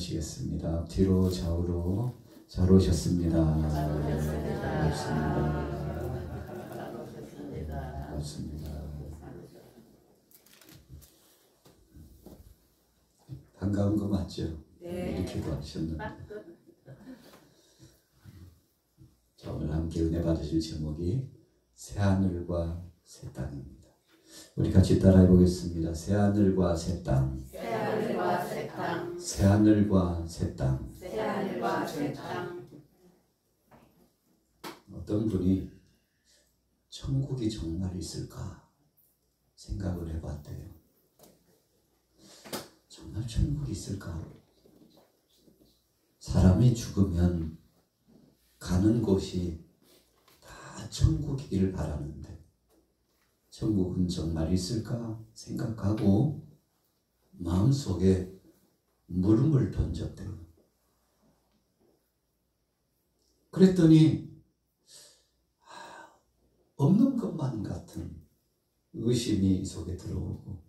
기도하시겠습니다. 뒤로 좌우로 잘 오셨습니다. 반갑습니다. 반가운 거 맞죠? 네. 기도하셨는데. 자, 오늘 함께 은혜 받으실 제목이 새하늘과 새 땅입니다. 우리 같이 따라해 보겠습니다. 새하늘과 새 땅. 새하늘과 새 땅. 새하늘과 새 땅. 새하늘과 새 땅. 어떤 분이 천국이 정말 있을까 생각을 해봤대요. 정말 천국이 있을까? 사람이 죽으면 가는 곳이 다 천국이길 바라는데 천국은 정말 있을까 생각하고 마음속에 물음을 던졌대요. 그랬더니 없는 것만 같은 의심이 속에 들어오고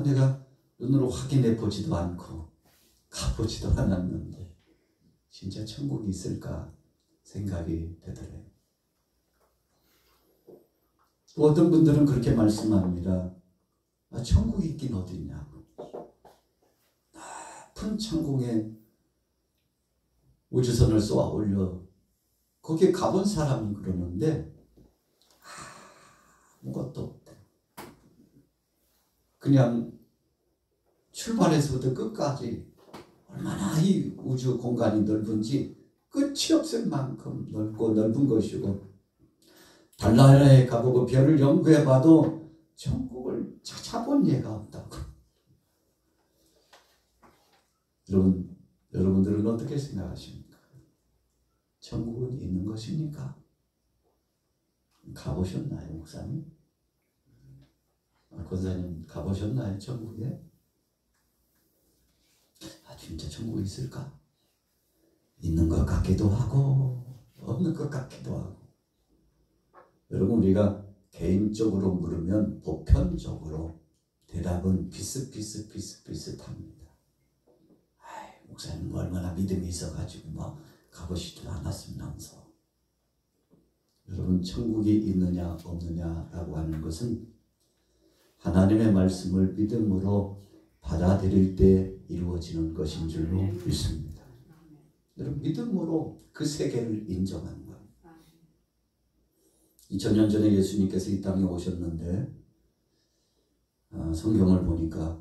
내가 눈으로 확인해 보지도 않고 가보지도 않았는데 진짜 천국이 있을까 생각이 되더래요. 또 어떤 분들은 그렇게 말씀합니다. 천국이 있긴 어딨냐고. 높은 천국에 우주선을 쏘아 올려 거기에 가본 사람이 그러는데 아무것도 없대. 그냥 출발해서부터 끝까지 얼마나 이 우주 공간이 넓은지 끝이 없을 만큼 넓고 넓은 것이고 달나라에 가보고 별을 연구해봐도 천국을 찾아본 예가 없다고. 여러분들은 어떻게 생각하십니까? 천국은 있는 것입니까? 가보셨나요, 목사님? 권사님 가보셨나요, 천국에? 진짜 천국이 있을까? 있는 것 같기도 하고 없는 것 같기도 하고. 여러분, 우리가 개인적으로 물으면 보편적으로 대답은 비슷합니다. 목사님 뭐 얼마나 믿음이 있어가지고 가보시지도 않았으면서. 여러분, 천국이 있느냐 없느냐라고 하는 것은 하나님의 말씀을 믿음으로 받아들일 때 이루어지는 것인 줄로 믿습니다. 여러분, 믿음으로 그 세계를 인정하는 거예요. 2000년 전에 예수님께서 이 땅에 오셨는데 성경을 보니까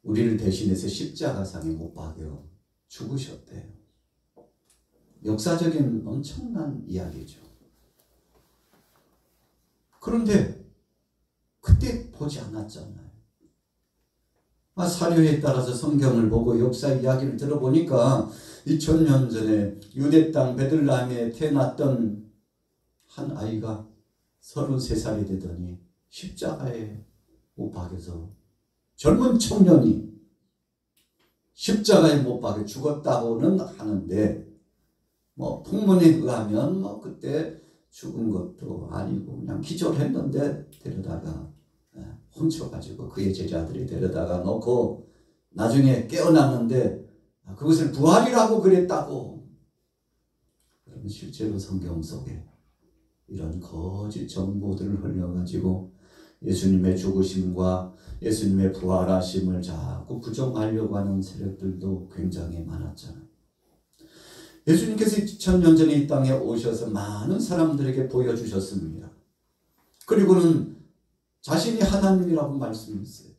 우리를 대신해서 십자가상에 못 박여 죽으셨대요. 역사적인 엄청난 이야기죠. 그런데 그때 보지 않았잖아요. 사료에 따라서 성경을 보고 역사 이야기를 들어보니까 2000년 전에 유대 땅 베들레헴에 태어났던 한 아이가 33살이 되더니 십자가에 못 박여서 젊은 청년이 십자가에 못 박여 죽었다고는 하는데 풍문에 의하면 그때 죽은 것도 아니고 그냥 기절했는데 데려다가 훔쳐가지고 그의 제자들이 데려다가 놓고 나중에 깨어났는데 그것을 부활이라고 그랬다고. 그러면 실제로 성경 속에 이런 거짓 정보들을 흘려가지고 예수님의 죽으심과 예수님의 부활하심을 자꾸 부정하려고 하는 세력들도 굉장히 많았잖아요. 예수님께서 2000년 전에 이 땅에 오셔서 많은 사람들에게 보여주셨습니다. 그리고는 자신이 하나님이라고 말씀했어요.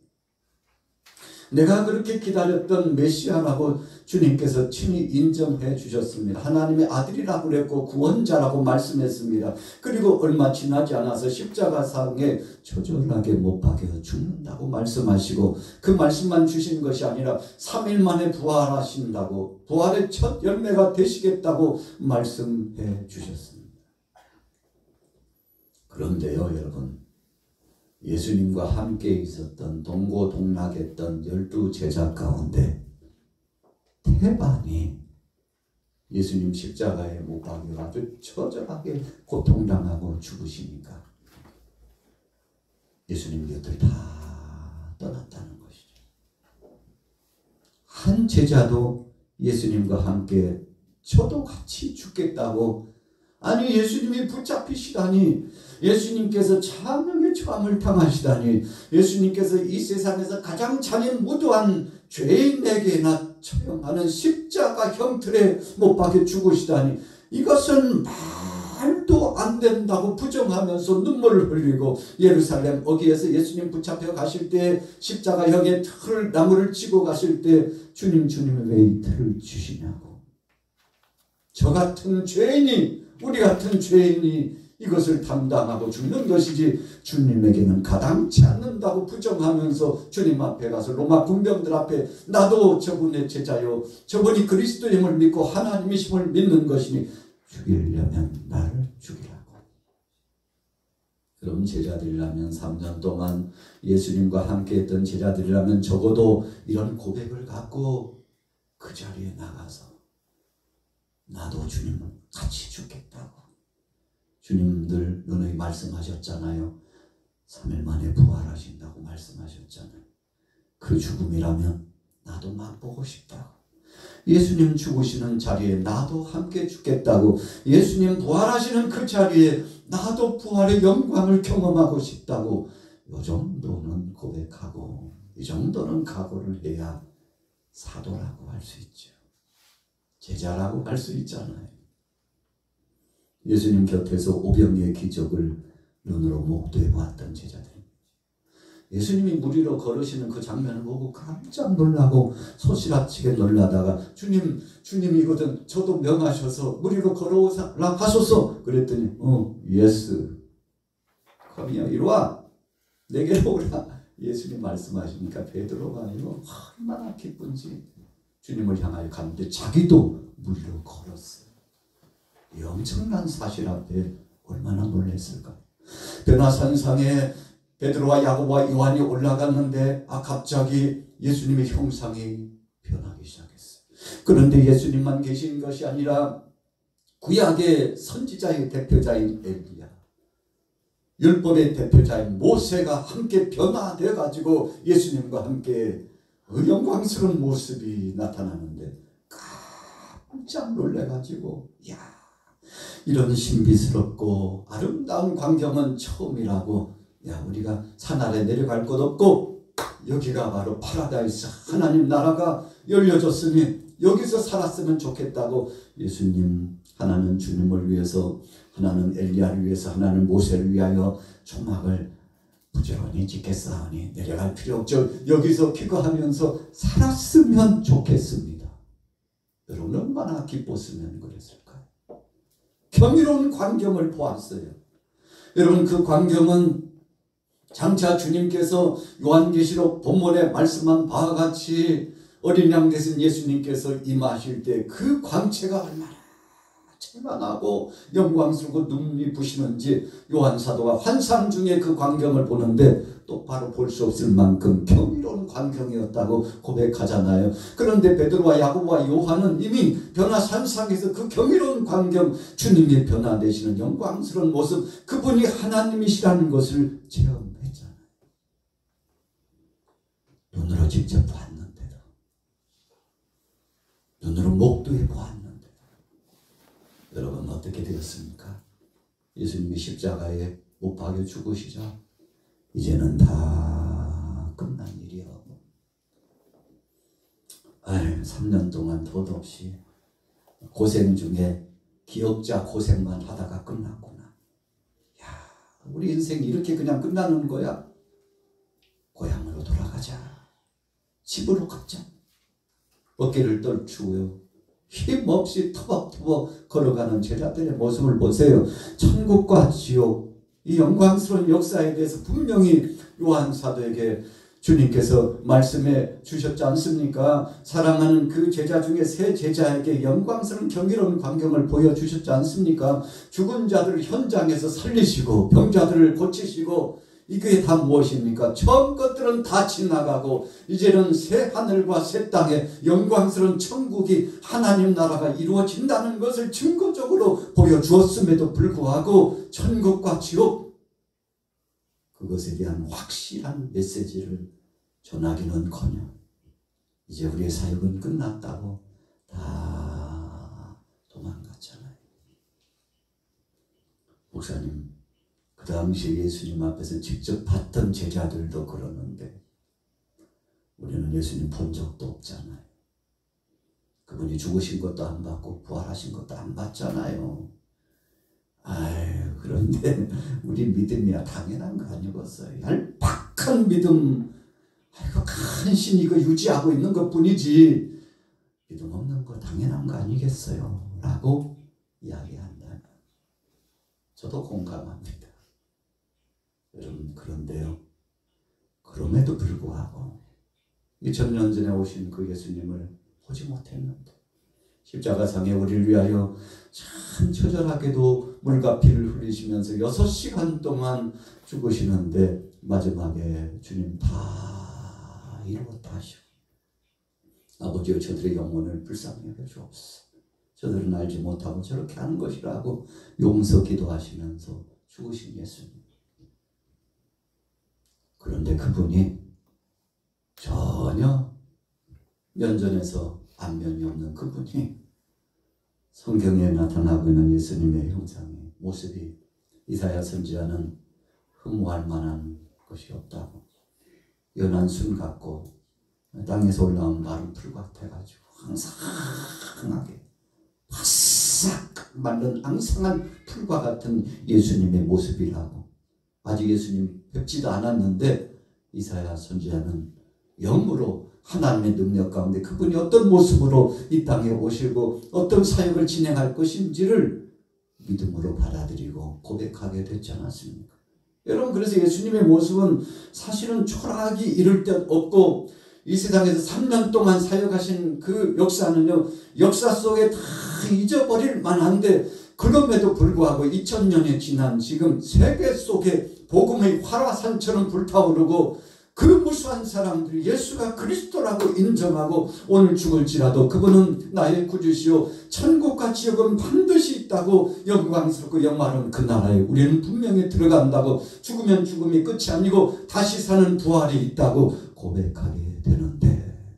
내가 그렇게 기다렸던 메시아라고 주님께서 친히 인정해 주셨습니다. 하나님의 아들이라고 그랬고 구원자라고 말씀했습니다. 그리고 얼마 지나지 않아서 십자가상에 처절하게 못 박여 죽는다고 말씀하시고 그 말씀만 주신 것이 아니라 3일 만에 부활하신다고 부활의 첫 열매가 되시겠다고 말씀해 주셨습니다. 그런데요, 여러분, 예수님과 함께 있었던 동고동락했던 12제자 가운데 태반이 예수님 십자가에 못 박여 아주 처절하게 고통당하고 죽으시니까 예수님 곁을 다 떠났다는 것이죠. 한 제자도 예수님과 함께 저도 같이 죽겠다고, 아니 예수님이 붙잡히시다니, 예수님께서 참형의 처함을 당하시다니, 예수님께서 이 세상에서 가장 잔인무도한 죄인에게나 처형하는 십자가 형틀에 못 박혀 죽으시다니, 이것은 말도 안 된다고 부정하면서 눈물을 흘리고, 예루살렘 어귀에서 예수님 붙잡혀 가실 때 십자가형의 나무를 치고 가실 때 주님 왜 이 틀을 주시냐고. 저 같은 죄인이, 우리 같은 죄인이 이것을 담당하고 죽는 것이지 주님에게는 가당치 않는다고 부정하면서 주님 앞에 가서 로마 군병들 앞에 나도 저분의 제자요, 저분이 그리스도임을 믿고 하나님이심을 믿는 것이니 죽이려면 나를 죽이라고. 그럼 제자들이라면, 3년 동안 예수님과 함께 했던 제자들이라면 적어도 이런 고백을 갖고 그 자리에 나가서 나도 주님을 같이 죽겠다고. 주님들 너희 말씀하셨잖아요. 3일 만에 부활하신다고 말씀하셨잖아요. 그 죽음이라면 나도 맛보고 싶다고. 예수님 죽으시는 자리에 나도 함께 죽겠다고. 예수님 부활하시는 그 자리에 나도 부활의 영광을 경험하고 싶다고. 이 정도는 고백하고, 이 정도는 각오를 해야 사도라고 할 수 있죠. 제자라고 할 수 있잖아요. 예수님 곁에서 오병이의 기적을 눈으로 목도해 보았던 제자들, 예수님이 물 위로 걸으시는 그 장면을 보고 깜짝 놀라고 소시라치게 놀라다가 주님이거든 저도 명하셔서 물 위로 걸어오라 하소서 그랬더니 예스 컴이야, 이리 와, 내게로 오라. 예수님 말씀하시니까 베드로가 이거 얼마나 기쁜지 주님을 향하여 갔는데 자기도 물 위로 걸었어요. 이 엄청난 사실 앞에 얼마나 놀랐을까. 변화산상에 베드로와 야고보와 요한이 올라갔는데 갑자기 예수님의 형상이 변하기 시작했어요. 그런데 예수님만 계신 것이 아니라 구약의 선지자의 대표자인 엘리야, 율법의 대표자인 모세가 함께 변화되어 가지고 예수님과 함께 그 영광스러운 모습이 나타나는데 깜짝 놀래가지고, 야, 이런 신비스럽고 아름다운 광경은 처음이라고. 야, 우리가 산 아래 내려갈 곳 없고 여기가 바로 파라다이스, 하나님 나라가 열려졌으니 여기서 살았으면 좋겠다고. 예수님, 하나는 주님을 위해서, 하나는 엘리야를 위해서, 하나는 모세를 위하여 초막을 부지런히 짓겠사오니 내려갈 필요 없죠. 여기서 기거하면서 살았으면 좋겠습니다. 여러분 얼마나 기뻤으면 그랬을까요? 경이로운 광경을 보았어요. 여러분 그 광경은 장차 주님께서 요한계시록 본문에 말씀한 바와 같이 어린 양 되신 예수님께서 임하실 때 그 광채가 얼마나 찬란하고 영광스럽고 눈이 부시는지 요한사도가 환상 중에 그 광경을 보는데 똑바로 볼 수 없을 만큼 경이로운 광경이었다고 고백하잖아요. 그런데 베드로와 야고보와 요한은 이미 변화산상에서 그 경이로운 광경, 주님이 변화되시는 영광스러운 모습, 그분이 하나님이시라는 것을 체험했잖아요. 눈으로 직접 봤는데도, 눈으로 목도해 보았는데도 여러분 어떻게 되었습니까? 예수님이 십자가에 못 박여 죽으시자 이제는 다 끝난 일이요. 3년 동안 덧없이 고생 중에 기억자 고생만 하다가 끝났구나. 야, 우리 인생이 이렇게 그냥 끝나는 거야? 고향으로 돌아가자. 집으로 가자. 어깨를 떨추고요, 힘없이 터벅터벅 걸어가는 제자들의 모습을 보세요. 천국과 지옥, 이 영광스러운 역사에 대해서 분명히 요한 사도에게 주님께서 말씀해 주셨지 않습니까? 사랑하는 그 제자 중에 세 제자에게 영광스러운 경이로운 광경을 보여주셨지 않습니까? 죽은 자들을 현장에서 살리시고 병자들을 고치시고, 이게 다 무엇입니까? 처음 것들은 다 지나가고 이제는 새 하늘과 새 땅에 영광스러운 천국이, 하나님 나라가 이루어진다는 것을 증거적으로 보여주었음에도 불구하고 천국과 지옥, 그것에 대한 확실한 메시지를 전하기는커녕 이제 우리의 사역은 끝났다고 다 도망갔잖아요. 목사님, 그 당시에 예수님 앞에서 직접 봤던 제자들도 그러는데 우리는 예수님 본 적도 없잖아요. 그분이 죽으신 것도 안 봤고 부활하신 것도 안 봤잖아요. 아유, 그런데 우리 믿음이야 당연한 거 아니겠어요. 얄팍한 믿음, 아이고 간신히 이거 유지하고 있는 것뿐이지 믿음 없는 거 당연한 거 아니겠어요? 라고 이야기한다면 저도 공감합니다. 여러분, 그런데요, 그럼에도 불구하고 2000년 전에 오신 그 예수님을 보지 못했는데 십자가상에 우리를 위하여 참 처절하게도 물과 피를 흘리시면서 6시간 동안 죽으시는데 마지막에 주님 다 이루었다 하시고, 아버지여 저들의 영혼을 불쌍히 여겨 주옵소서. 저들은 알지 못하고 저렇게 하는 것이라고 용서 기도하시면서 죽으신 예수님. 그런데 그분이 전혀 면전에서 안면이 없는 그분이 성경에 나타나고 있는 예수님의 형상의 모습이 이사야 선지자는 흠모할 만한 것이 없다고, 연한 순 같고 땅에서 올라온 마른 풀 같아가지고 앙상하게 바싹 마른 앙상한 풀과 같은 예수님의 모습이라고. 아직 예수님 뵙지도 않았는데 이사야 선지자는 영으로 하나님의 능력 가운데 그분이 어떤 모습으로 이 땅에 오시고 어떤 사역을 진행할 것인지를 믿음으로 받아들이고 고백하게 됐지 않았습니까? 여러분, 그래서 예수님의 모습은 사실은 초라하기 이를 데 없고 이 세상에서 3년 동안 사역하신 그 역사는요, 역사 속에 다 잊어버릴 만한데 그럼에도 불구하고 2000년이 지난 지금 세계 속에 복음의 활화산처럼 불타오르고 그 무수한 사람들이 예수가 그리스도라고 인정하고 오늘 죽을지라도 그분은 나의 구주시오 천국과 지옥은 반드시 있다고 영광스럽고 영화로운 그 나라에 우리는 분명히 들어간다고, 죽으면 죽음이 끝이 아니고 다시 사는 부활이 있다고 고백하게 되는데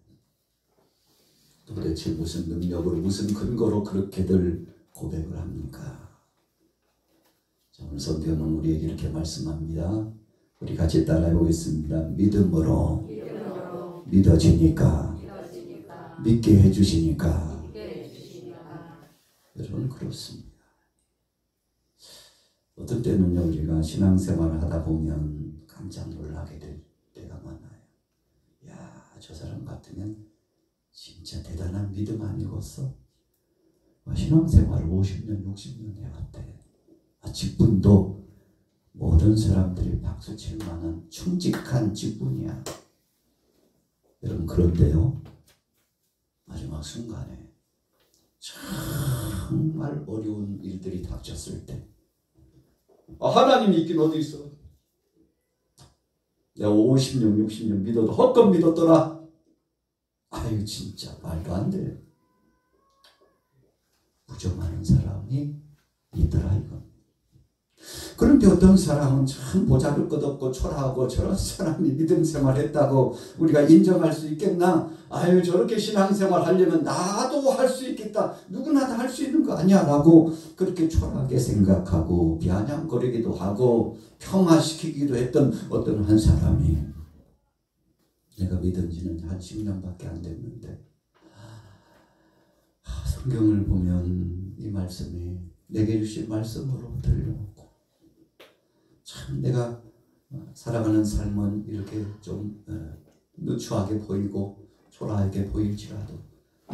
도대체 무슨 능력으로 무슨 근거로 그렇게들 고백을 합니까? 자, 오늘 성경은 우리에게 이렇게 말씀합니다. 우리 같이 따라해 보겠습니다. 믿음으로 믿어지니까 믿게 해주시니까. 여러분, 그렇습니다. 어떤 때는요, 우리가 신앙생활을 하다 보면 깜짝 놀라게 될 때가 많아요. 야, 저 사람 같으면 진짜 대단한 믿음 아니겠어? 신앙생활을 50년, 60년 해왔대. 직분도 모든 사람들이 박수칠 만한 충직한 직분이야. 여러분, 그런데요, 마지막 순간에 정말 어려운 일들이 닥쳤을 때 하나님이 있긴 어디 있어? 내가 50년, 60년 믿어도 헛것 믿었더라. 아유, 진짜 말도 안 돼. 부정하는 사람이 있더라 이거. 그런데 어떤 사람은 참 보잘것없고 초라하고 저런 사람이 믿음 생활했다고 우리가 인정할 수 있겠나? 아유, 저렇게 신앙생활 하려면 나도 할 수 있겠다. 누구나 다 할 수 있는 거 아니야 라고 그렇게 초라하게 생각하고 비아냥거리기도 하고 평화시키기도 했던 어떤 한 사람이, 내가 믿은 지는 한 10년밖에 안 됐는데 성경을 보면 이 말씀이 내게 주신 말씀으로 들려오고, 참 내가 살아가는 삶은 이렇게 좀 누추하게 보이고 초라하게 보일지라도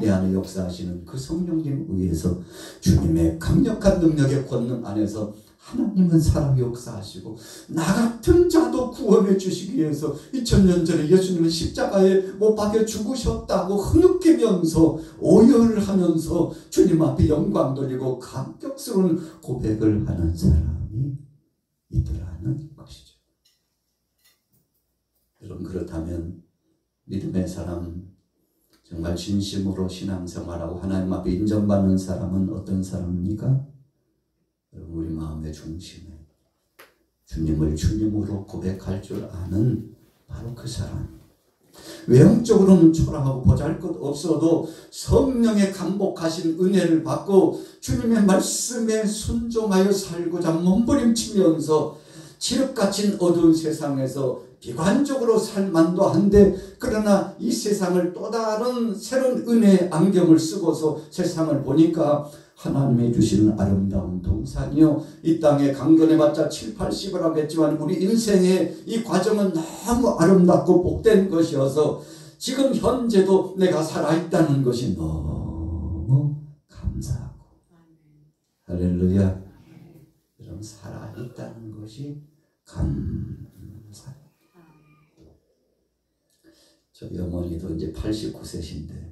내 안에 역사하시는 그 성령님 의해서 주님의 강력한 능력의 권능 안에서 하나님은 사람이 역사하시고 나 같은 자도 구원해 주시기 위해서 2000년 전에 예수님은 십자가에 못 박혀 죽으셨다고 흐느끼면서 오열을 하면서 주님 앞에 영광 돌리고 감격스러운 고백을 하는 사람이 있더라는 것이죠. 여러분, 그렇다면 믿음의 사람, 정말 진심으로 신앙생활하고 하나님 앞에 인정받는 사람은 어떤 사람입니까? 여러분, 우리 마음의 중심에 주님을 주님으로 고백할 줄 아는 바로 그 사람. 외형적으로는 초라하고 보잘것없어도 성령의 감복하신 은혜를 받고 주님의 말씀에 순종하여 살고자 몸부림치면서 칠흑같이 어두운 세상에서 비관적으로 살만도 한데, 그러나 이 세상을 또 다른 새로운 은혜의 안경을 쓰고서 세상을 보니까 하나님이 주시는 아름다운 동산이요, 이 땅에 강건해봤자 7, 80을 하겠지만 우리 인생의 이 과정은 너무 아름답고 복된 것이어서 지금 현재도 내가 살아있다는 것이 너무 감사하고, 할렐루야. 여러분, 살아있다는 것이 감사해요. 저희 어머니도 이제 89세신데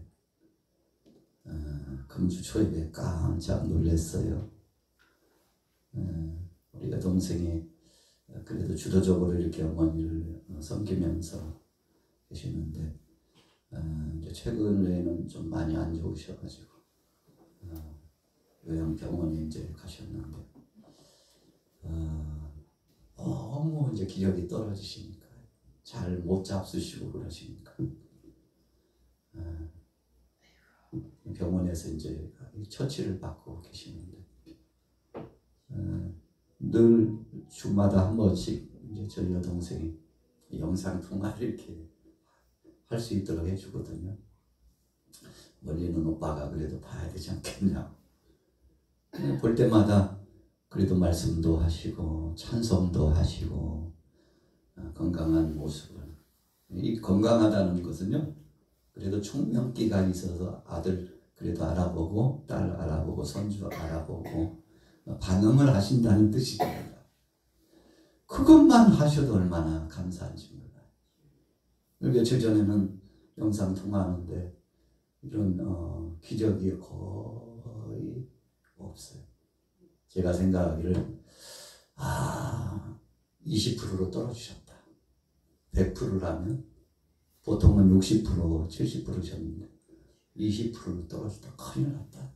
금주 초입에 깜짝 놀랐어요. 우리가 동생이 그래도 주도적으로 이렇게 어머니를 섬기면서 계시는데 이제 최근에는 좀 많이 안 좋으셔가지고 요양병원에 이제 가셨는데 너무 이제 기력이 떨어지시니까 잘 못 잡수시고 그러시니까 병원에서 이제 처치를 받고 계시는데 늘 주마다 한 번씩 이제 저희 여동생이 영상 통화를 이렇게 할 수 있도록 해주거든요. 멀리는 오빠가 그래도 봐야 되지 않겠냐. 볼 때마다 그래도 말씀도 하시고 찬송도 하시고 건강한 모습을, 이 건강하다는 것은요, 그래도 총명기가 있어서 아들 그래도 알아보고 딸 알아보고 손주 알아보고 반응을 하신다는 뜻입니다. 그것만 하셔도 얼마나 감사한지 몰라요. 며칠 전에는 영상 통화하는데 이런 기적이 거의 없어요. 제가 생각하기를 20%로 떨어지셨다. 100%라면 보통은 60%, 70%셨는데 20%로 떨어졌다. 큰일 났다.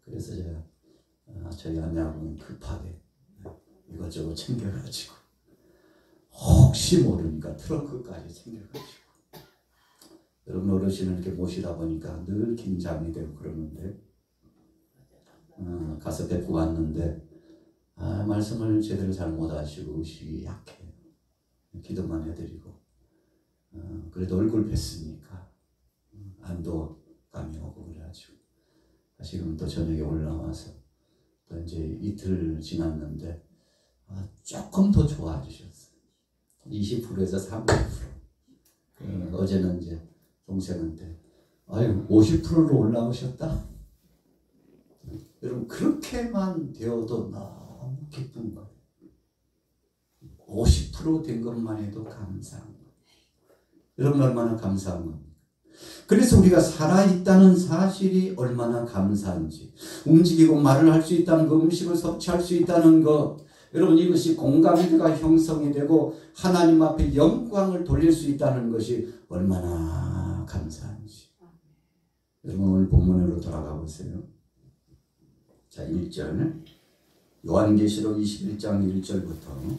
그래서 제가 저희 아내하고는 급하게 이것저것 챙겨가지고, 혹시 모르니까 트렁크까지 챙겨가지고, 여러분 어르신을 이렇게 모시다 보니까 늘 긴장이 되고 그러는데 가서 뵙고 왔는데 말씀을 제대로 잘 못하시고 의식이 약해요. 기도만 해드리고 그래도 얼굴 뵀으니까 안도감이 오고 그래가지고 지금 또 저녁에 올라와서 또 이제 이틀 지났는데 조금 더 좋아지셨어요. 20%에서 30%. 어제는 이제 동생한테 50%로 올라오셨다. 여러분, 그렇게만 되어도 너무 기쁜 거예요. 50% 된 것만 해도 감사한 거예요. 여러분, 얼마나 감사한 겁니까? 그래서 우리가 살아있다는 사실이 얼마나 감사한지, 움직이고 말을 할 수 있다는 거, 음식을 섭취할 수 있다는 것, 여러분, 이것이 공감대가 형성이 되고 하나님 앞에 영광을 돌릴 수 있다는 것이 얼마나 감사한지. 여러분, 오늘 본문으로 돌아가 보세요. 자, 1절 요한계시록 21장 1절부터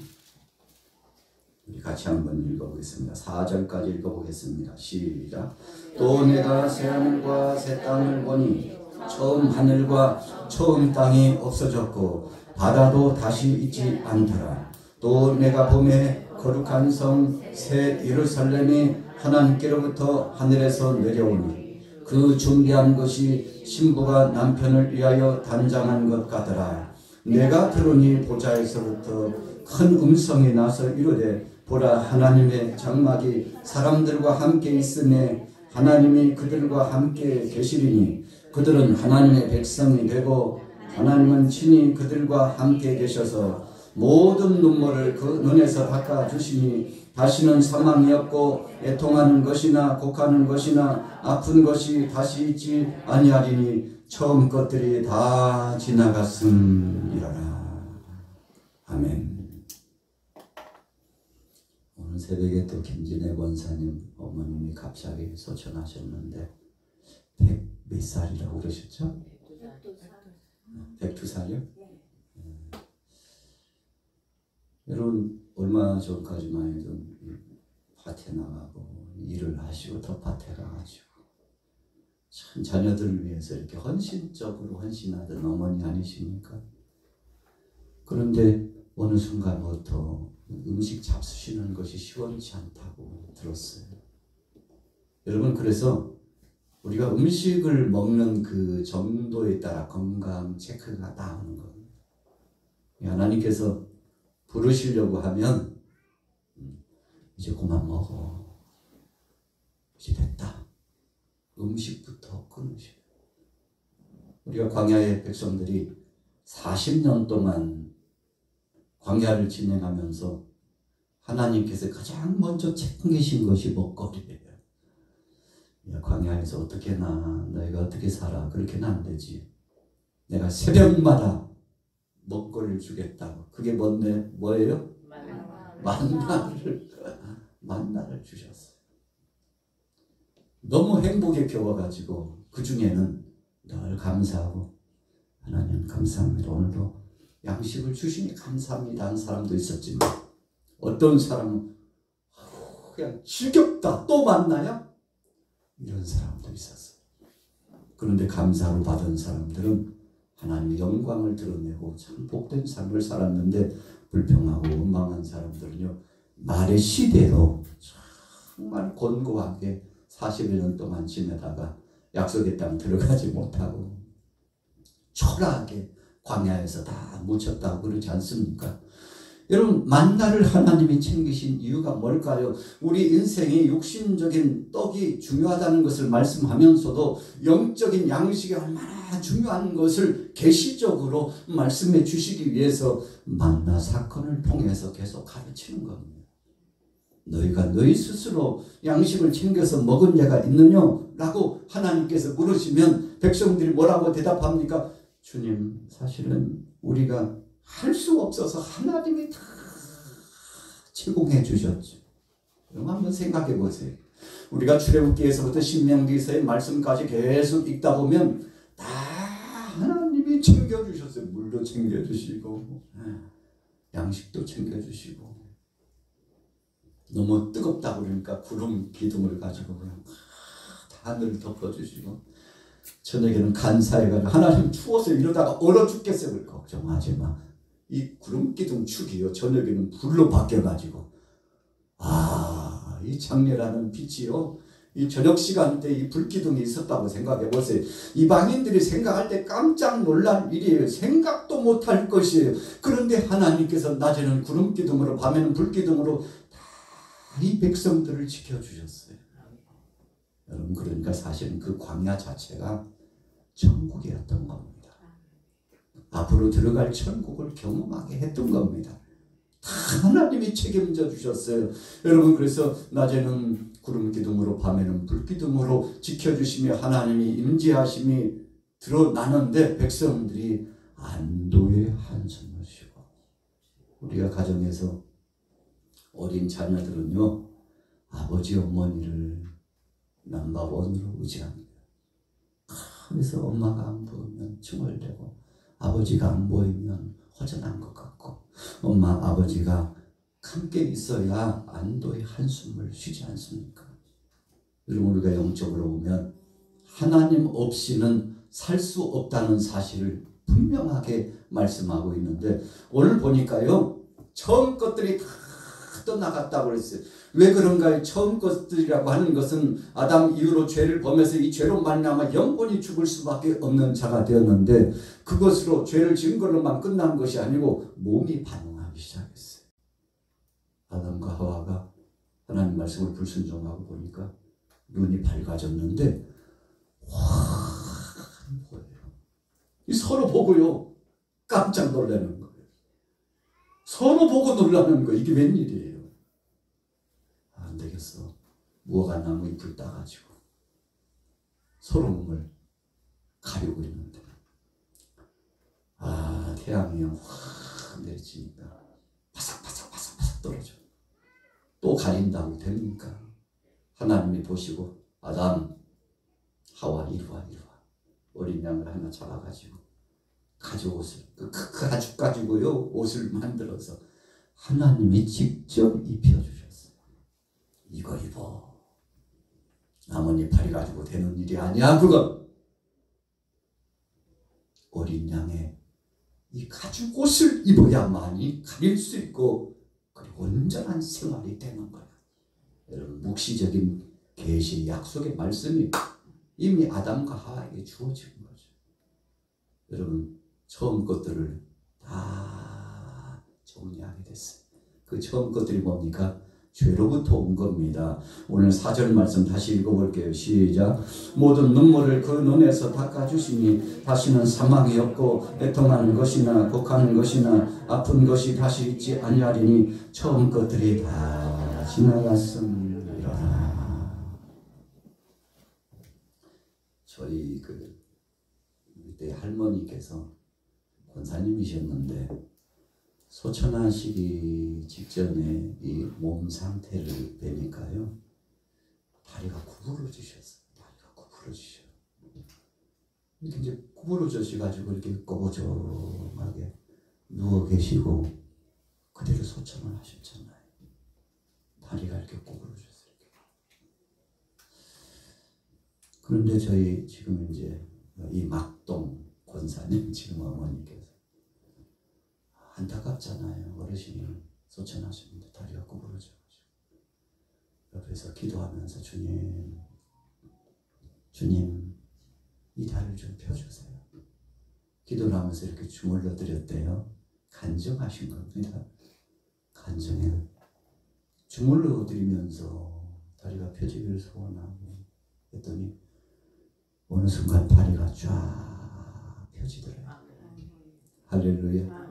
우리 같이 한번 읽어보겠습니다. 4절까지 읽어보겠습니다. 시작. 또 내가 새하늘과 새 땅을 보니 처음 하늘과 처음 땅이 없어졌고 바다도 다시 있지 않더라. 또 내가 보매 거룩한 성 새 예루살렘이 하나님께로부터 하늘에서 내려오니 그 준비한 것이 신부가 남편을 위하여 단장한 것 같더라. 내가 들으니 보좌에서부터 큰 음성이 나서 이르되 보라, 하나님의 장막이 사람들과 함께 있으매 하나님이 그들과 함께 계시리니 그들은 하나님의 백성이 되고 하나님은 친히 그들과 함께 계셔서 모든 눈물을 그 눈에서 닦아주시니 다시는 사망이 없고 애통하는 것이나 곡하는 것이나 아픈 것이 다시 있지 아니하리니 처음 것들이 다 지나갔음이라라. 아멘. 오늘 새벽에 또 김진애 권사님 어머님이 갑자기 소천하셨는데 100 몇 살이라고 그러셨죠? 102살이요? 여러분, 얼마 전까지만 해도 밭에 나가고 일을 하시고 텃밭에 가가지고 참 자녀들을 위해서 이렇게 헌신적으로 헌신하던 어머니 아니십니까? 그런데 어느 순간부터 음식 잡수시는 것이 시원치 않다고 들었어요. 여러분, 그래서 우리가 음식을 먹는 그 정도에 따라 건강 체크가 나오는 겁니다. 하나님께서 부르시려고 하면 이제 그만 먹어. 이제 됐다. 음식부터 끊으시고. 우리가 광야의 백성들이 40년 동안 광야를 진행하면서 하나님께서 가장 먼저 챙기신 것이 먹거리예요. 야, 광야에서 어떻게 나, 너희가 어떻게 살아? 그렇게는 안 되지. 내가 새벽마다 먹거리를 주겠다고. 그게 뭐예요? 만나를 주셨어요. 너무 행복에 겨워가지고 그 중에는 늘 감사하고, 하나님 감사합니다. 오늘도 양식을 주시니 감사합니다 하는 사람도 있었지만, 어떤 사람은 그냥 지겹다, 또 만나야? 이런 사람도 있었어요. 그런데 감사로 받은 사람들은 하나님의 영광을 드러내고 참 복된 삶을 살았는데, 불평하고 원망한 사람들은요, 말의 시대로 정말 곤고하게 40여 년 동안 지내다가 약속의 땅 들어가지 못하고 초라하게 광야에서 다 묻혔다고 그러지 않습니까? 여러분, 만나를 하나님이 챙기신 이유가 뭘까요? 우리 인생이 육신적인 떡이 중요하다는 것을 말씀하면서도 영적인 양식이 얼마나 중요한 것을 계시적으로 말씀해 주시기 위해서 만나 사건을 통해서 계속 가르치는 겁니다. 너희가 너희 스스로 양식을 챙겨서 먹은 자가 있느냐? 라고 하나님께서 물으시면 백성들이 뭐라고 대답합니까? 주님, 사실은 우리가 할 수 없어서 하나님이 다 제공해 주셨죠. 그럼 한번 생각해 보세요. 우리가 출애굽기에서부터 신명기서의 말씀까지 계속 읽다 보면 다 하나님이 챙겨주셨어요. 물도 챙겨주시고 양식도 챙겨주시고, 너무 뜨겁다 그러니까 구름 기둥을 가지고 그냥 다 하늘을 덮어주시고, 저녁에는 간사해가지고 하나님 추워서 이러다가 얼어 죽겠어요. 걱정하지 마. 이 구름 기둥 축이요, 저녁에는 불로 바뀌어가지고, 이 장례라는 빛이요, 이 저녁 시간대 이 불기둥이 있었다고 생각해 보세요. 이방인들이 생각할 때 깜짝 놀랄 일이에요. 생각도 못할 것이에요. 그런데 하나님께서 낮에는 구름 기둥으로, 밤에는 불기둥으로 다 이 백성들을 지켜주셨어요. 여러분, 그러니까 사실은 그 광야 자체가 천국이었던 겁니다. 앞으로 들어갈 천국을 경험하게 했던 겁니다. 다 하나님이 책임져 주셨어요. 여러분, 그래서 낮에는 구름 기둥으로, 밤에는 불 기둥으로 지켜주시며 하나님이 임재하심이 드러나는데 백성들이 안도의 한숨을 쉬고, 우리가 가정에서 어린 자녀들은요, 아버지 어머니를 넘버원으로 의지합니다. 그래서 엄마가 안 보이면 중얼대고, 아버지가 안 보이면 허전한 것 같고, 엄마 아버지가 함께 있어야 안도의 한숨을 쉬지 않습니까? 여러분, 우리가 영적으로 보면 하나님 없이는 살 수 없다는 사실을 분명하게 말씀하고 있는데, 오늘 보니까요, 처음 것들이 다 떠나갔다고 그랬어요. 왜 그런가요? 처음 것들이라고 하는 것은 아담 이후로 죄를 범해서 이 죄로 말미암아 영원히 죽을 수밖에 없는 자가 되었는데, 그것으로 죄를 지은 걸로만 끝난 것이 아니고 몸이 반응하기 시작했어요. 아담과 하와가 하나님 말씀을 불순종하고 보니까 눈이 밝아졌는데 환히 보여요. 서로 보고요, 깜짝 놀라는 거예요. 서로 보고 놀라는 거예요. 이게 웬일이에요? 안 되겠어. 무화과 나무 잎을 따가지고 서로 몸을 가리고 있는데, 태양이 확 내리치니까 바삭바삭 떨어져. 또 가린다고 됩니까? 하나님이 보시고, 아담, 하와 이리 와. 어린 양을 하나 잡아가지고 가죽옷을, 그 가죽 가지고요, 옷을 만들어서 하나님이 직접 입혀주셨어요. 이거 입어. 나뭇잎 파리 가지고 되는 일이 아니야 그건. 어린 양의 이 가죽 옷을 입어야만이 가릴 수 있고 그리고 온전한 생활이 되는 거야. 여러분 묵시적인 계시 약속의 말씀이 이미 아담과 하와에게 주어진 거죠. 여러분 처음 것들을 다 정리하게 됐어요. 그 처음 것들이 뭡니까? 죄로부터 온 겁니다. 오늘 4절 말씀 다시 읽어볼게요. 시작. 모든 눈물을 그 눈에서 닦아주시니 다시는 사망이 없고 애통하는 것이나 곡하는 것이나 아픈 것이 다시 있지 아니하리니 처음 것들이 다 지나갔음이라. 저희 그때 할머니께서 권사님이셨는데 소천하시기 직전에 이 몸 상태를 뵈니까요 다리가 구부러지셨어요. 다리가 구부러지셔. 이렇게 이제 구부러져가지고 이렇게 꼬부정하게 누워 계시고 그대로 소천을 하셨잖아요. 다리가 이렇게 구부러졌어요. 이렇게. 그런데 저희 지금 이제 이 막동 권사님 지금 어머니께서 안타깝잖아요. 어르신이 소천하십니다. 다리가 구부러져가지고 옆에서 기도하면서 주님 이 다리를 좀 펴주세요. 기도를 하면서 이렇게 주물러 드렸대요. 간증하신 겁니다. 간증해 주물러 드리면서 다리가 펴지기를 소원하고 했더니 어느 순간 다리가 쫙 펴지더래요. 할렐루야.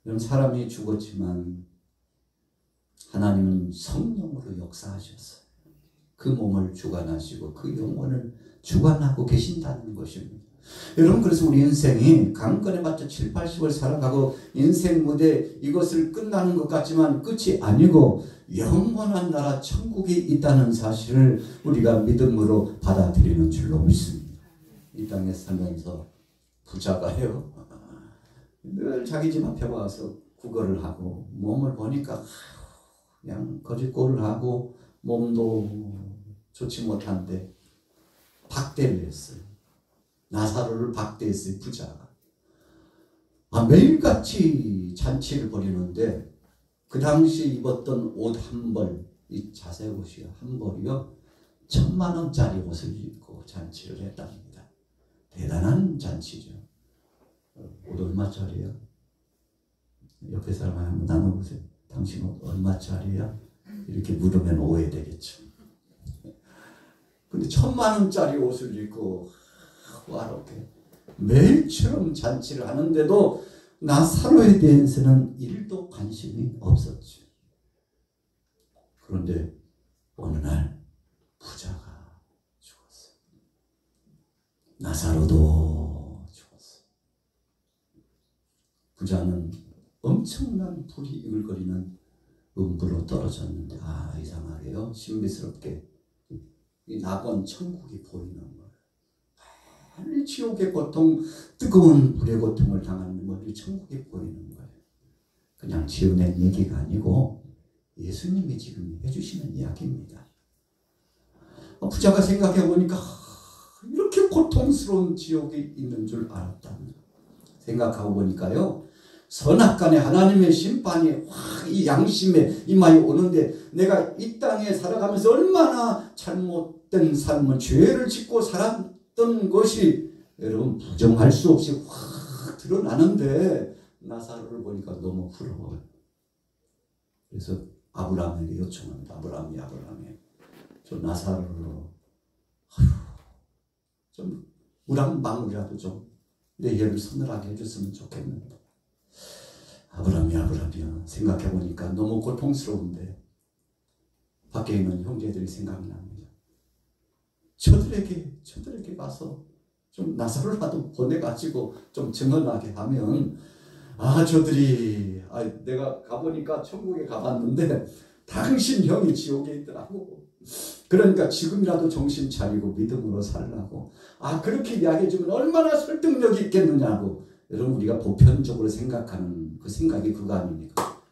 이런 사람이 죽었지만 하나님은 성령으로 역사하셨어요. 그 몸을 주관하시고 그 영혼을 주관하고 계신다는 것입니다. 여러분 그래서 우리 인생이 강건해봤자 7, 80을 살아가고 인생 무대 이것을 끝나는 것 같지만 끝이 아니고 영원한 나라 천국이 있다는 사실을 우리가 믿음으로 받아들이는 줄로 믿습니다. 이 땅에 살면서 부자가요 늘 자기 집 앞에 와서 구걸을 하고 몸을 보니까 그냥 거짓골을 하고 몸도 좋지 못한데 박대를 했어요. 나사로를 박대했어요. 부자가. 매일같이 잔치를 벌이는데 그 당시 입었던 옷 한 벌, 이 자색 옷이요 한 벌이요 1,000만 원짜리 옷을 입고 잔치를 했답니다. 대단한 잔치죠. 옷 얼마짜리야? 옆에 사람 한번 나눠보세요. 당신 옷 얼마짜리야? 이렇게 물으면 오해되겠죠. 근데 1,000만 원짜리 옷을 입고 화롭게 매일처럼 잔치를 하는데도 나사로에 대해서는 1도 관심이 없었죠. 그런데 어느 날 부자가 죽었어요. 나사로도 죽었어요. 부자는 엄청난 불이 이글거리는 음부로 떨어졌는데 이상하게요. 신비스럽게 이 낙원 천국이 보이는 거예요. 빨리 지옥의 고통, 뜨거운 불의 고통을 당하는 멀리 천국이 보이는 거예요. 그냥 지어낸 얘기가 아니고 예수님이 지금 해주시는 이야기입니다. 부자가 생각해 보니까 이렇게 고통스러운 지옥이 있는 줄 알았다는 거. 생각하고 보니까요. 선악간에 하나님의 심판이 확 이 양심에 이마에 오는데 내가 이 땅에 살아가면서 얼마나 잘못된 삶을 죄를 짓고 살았던 것이 여러분 부정할 수 없이 확 드러나는데 나사로를 보니까 너무 부러워요. 그래서 아브라함에게 요청합니다. 아브라함이 저 나사로로 좀 물 한 방울이라도 좀 내 혀를 서늘하게 해줬으면 좋겠는데 아브라함이야 생각해보니까 너무 고통스러운데 밖에 있는 형제들이 생각이 납니다. 저들에게 가서 좀 나사로라도 보내가지고 좀 증언하게 하면 저들이 내가 가보니까 천국에 가봤는데 당신 형이 지옥에 있더라고. 그러니까 지금이라도 정신 차리고 믿음으로 살라고. 그렇게 이야기해주면 얼마나 설득력이 있겠느냐고. 여러분 우리가 보편적으로 생각하는 그 생각이 그거 아닙니까?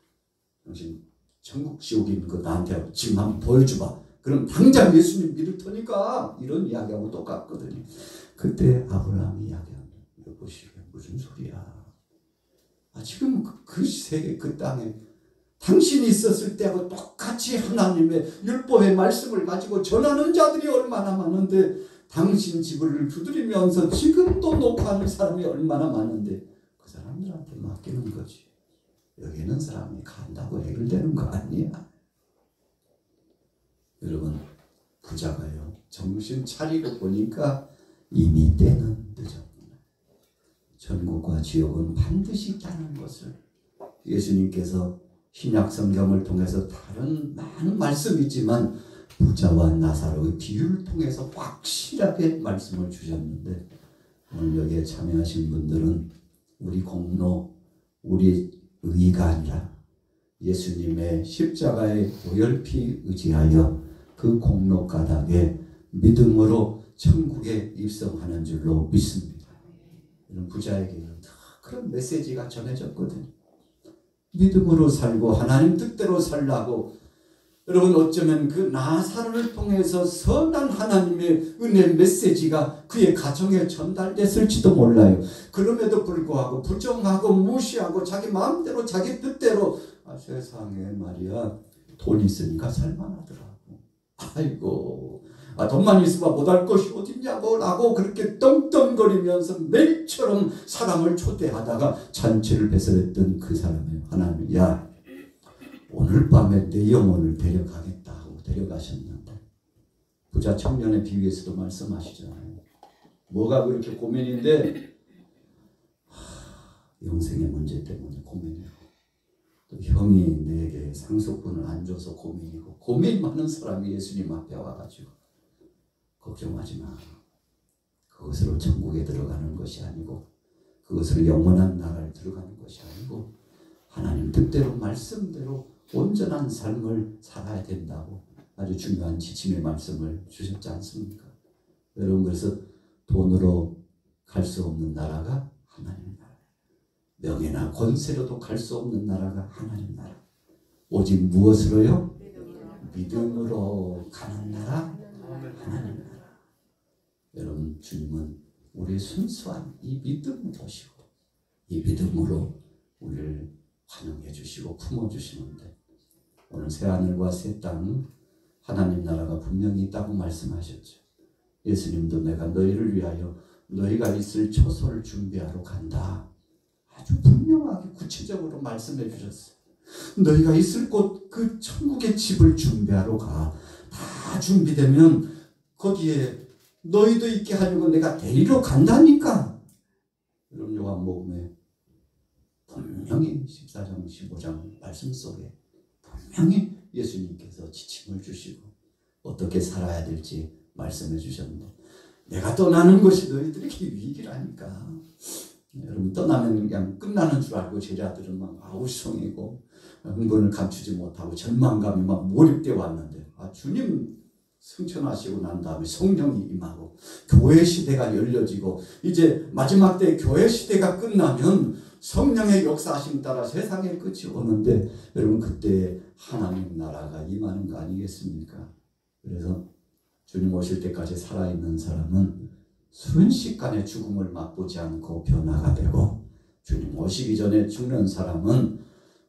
당신 천국 지옥인 거 나한테 지금 한번 보여줘봐. 그럼 당장 예수님 믿을 테니까. 이런 이야기하고 똑같거든요. 그때 아브라함이 이야기합니다. 여보시게 무슨 소리야. 지금 그 세계 그 땅에 당신이 있었을 때하고 똑같이 하나님의 율법의 말씀을 가지고 전하는 자들이 얼마나 많은데 당신 집을 두드리면서 지금도 녹화하는 사람이 얼마나 많은데 그 사람들한테 맡기는 거지. 여기 있는 사람이 간다고 해결되는 거 아니야. 여러분 부자가요 정신 차리고 보니까 이미 때는 늦었구나. 천국과 지옥은 반드시 있다는 것을 예수님께서 신약 성경을 통해서 다른 많은 말씀이 있지만 부자와 나사로의 비유를 통해서 확실하게 말씀을 주셨는데 오늘 여기에 참여하신 분들은 우리 공로, 우리 의가 아니라 예수님의 십자가의 보혈피 의지하여 그 공로 가닥에 믿음으로 천국에 입성하는 줄로 믿습니다. 이런 부자에게는 다 그런 메시지가 전해졌거든요. 믿음으로 살고 하나님 뜻대로 살라고 여러분 어쩌면 그 나사로를 통해서 선한 하나님의 은혜 메시지가 그의 가정에 전달됐을지도 몰라요. 그럼에도 불구하고 부정하고 무시하고 자기 마음대로 자기 뜻대로 세상에 말이야 돈 있으니까 살만하더라고. 아이고 돈만 있으면 못할 것이 어딨냐고 라고 그렇게 떵떵거리면서 매일처럼 사람을 초대하다가 잔치를 배설했던 그 사람의 하나님 야 오늘 밤에 내 영혼을 데려가겠다 하고 데려가셨는데 부자 청년의 비유에서도 말씀하시잖아요. 뭐가 그렇게 고민인데 영생의 문제 때문에 고민이고 또 형이 내게 상속분을 안 줘서 고민이고 고민 많은 사람이 예수님 앞에 와가지고 걱정하지 마. 그것으로 천국에 들어가는 것이 아니고 그것으로 영원한 나라를 들어가는 것이 아니고 하나님 뜻대로 말씀대로 온전한 삶을 살아야 된다고 아주 중요한 지침의 말씀을 주셨지 않습니까? 여러분 그래서 돈으로 갈 수 없는 나라가 하나님 나라, 명예나 권세로도 갈 수 없는 나라가 하나님 나라, 오직 무엇으로요? 믿음으로 가는 나라 하나님 나라. 여러분 주님은 우리의 순수한 이 믿음을 보시고 이 믿음으로 우리를 환영해 주시고 품어 주시는데 오늘 새하늘과 새 땅 하나님 나라가 분명히 있다고 말씀하셨죠. 예수님도 내가 너희를 위하여 너희가 있을 처소를 준비하러 간다. 아주 분명하게 구체적으로 말씀해 주셨어요. 너희가 있을 곳 그 천국의 집을 준비하러 가. 다 준비되면 거기에 너희도 있게 하려고 내가 데리러 간다니까. 여러분 요한복음에 분명히 14장 15장 말씀 속에 분명히 예수님께서 지침을 주시고 어떻게 살아야 될지 말씀해 주셨는데 내가 떠나는 것이 너희들에게 유익이라니까. 여러분 떠나면 그냥 끝나는 줄 알고 제자들은 막 아우성이고 흥분을 감추지 못하고 절망감이 막 몰입되어 왔는데 주님 승천하시고 난 다음에 성령이 임하고 교회 시대가 열려지고 이제 마지막 때 교회 시대가 끝나면 성령의 역사하심 따라 세상의 끝이 오는데 여러분 그때 하나님 나라가 임하는 거 아니겠습니까? 그래서 주님 오실 때까지 살아있는 사람은 순식간에 죽음을 맛보지 않고 변화가 되고 주님 오시기 전에 죽는 사람은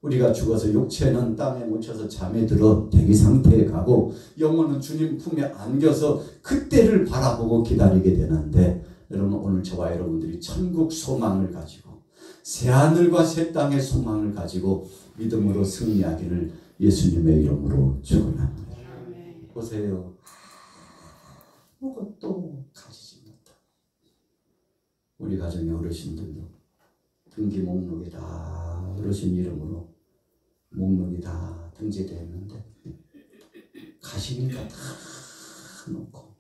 우리가 죽어서 육체는 땅에 묻혀서 잠에 들어 대기 상태에 가고 영혼은 주님 품에 안겨서 그때를 바라보고 기다리게 되는데 여러분 오늘 저와 여러분들이 천국 소망을 가지고 새하늘과 새 땅의 소망을 가지고 믿음으로 승리하기를 예수님의 이름으로 축원합니다. 보세요. 아무것도 가지지 못하고 우리 가정의 어르신들도 등기 목록에 다 어르신 이름으로 목록이 다 등재되어 있는데 가시니까 다 놓고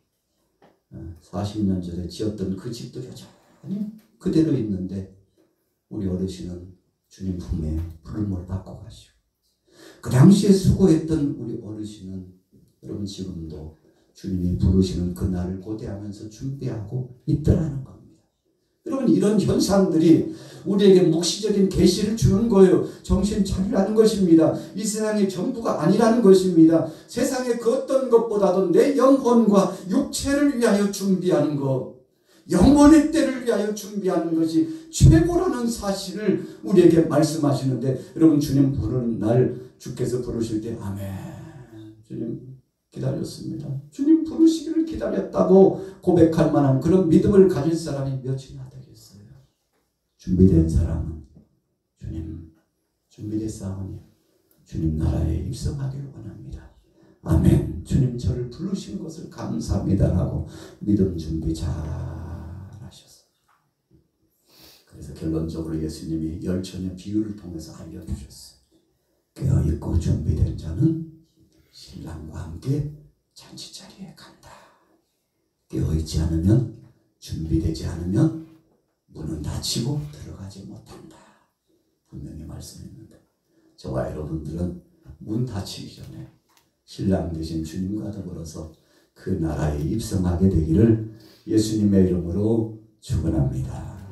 40년 전에 지었던 그 집도 여전히 그대로 있는데 우리 어르신은 주님 품에 부름을 받고 가시고 그 당시에 수고했던 우리 어르신은 여러분 지금도 주님이 부르시는 그 날을 고대하면서 준비하고 있더라는 겁니다. 여러분 이런 현상들이 우리에게 묵시적인 계시를 주는 거예요. 정신 차리라는 것입니다. 이 세상의 전부가 아니라는 것입니다. 세상의 그 어떤 것보다도 내 영혼과 육체를 위하여 준비하는 것, 영원의 때를 위하여 준비하는 것이 최고라는 사실을 우리에게 말씀하시는데 여러분 주님 부르는 날 주께서 부르실 때 아멘 주님 기다렸습니다. 주님 부르시기를 기다렸다고 고백할 만한 그런 믿음을 가질 사람이 몇이나 되겠어요. 준비된 사람은 주님 준비됐사오니 주님 나라에 입성하기를 원합니다. 아멘. 주님 저를 부르신 것을 감사합니다 하고 믿음 준비 잘 하셨어요. 그래서 결론적으로 예수님이 열처녀 비유를 통해서 알려주셨어요. 깨어있고 준비된 자는 신랑과 함께 잔치자리에 간다. 깨어있지 않으면 준비되지 않으면 문은 닫히고 들어가지 못한다. 분명히 말씀했는데 저와 여러분들은 문 닫히기 전에 신랑 되신 주님과 더불어서 그 나라에 입성하게 되기를 예수님의 이름으로 축원합니다.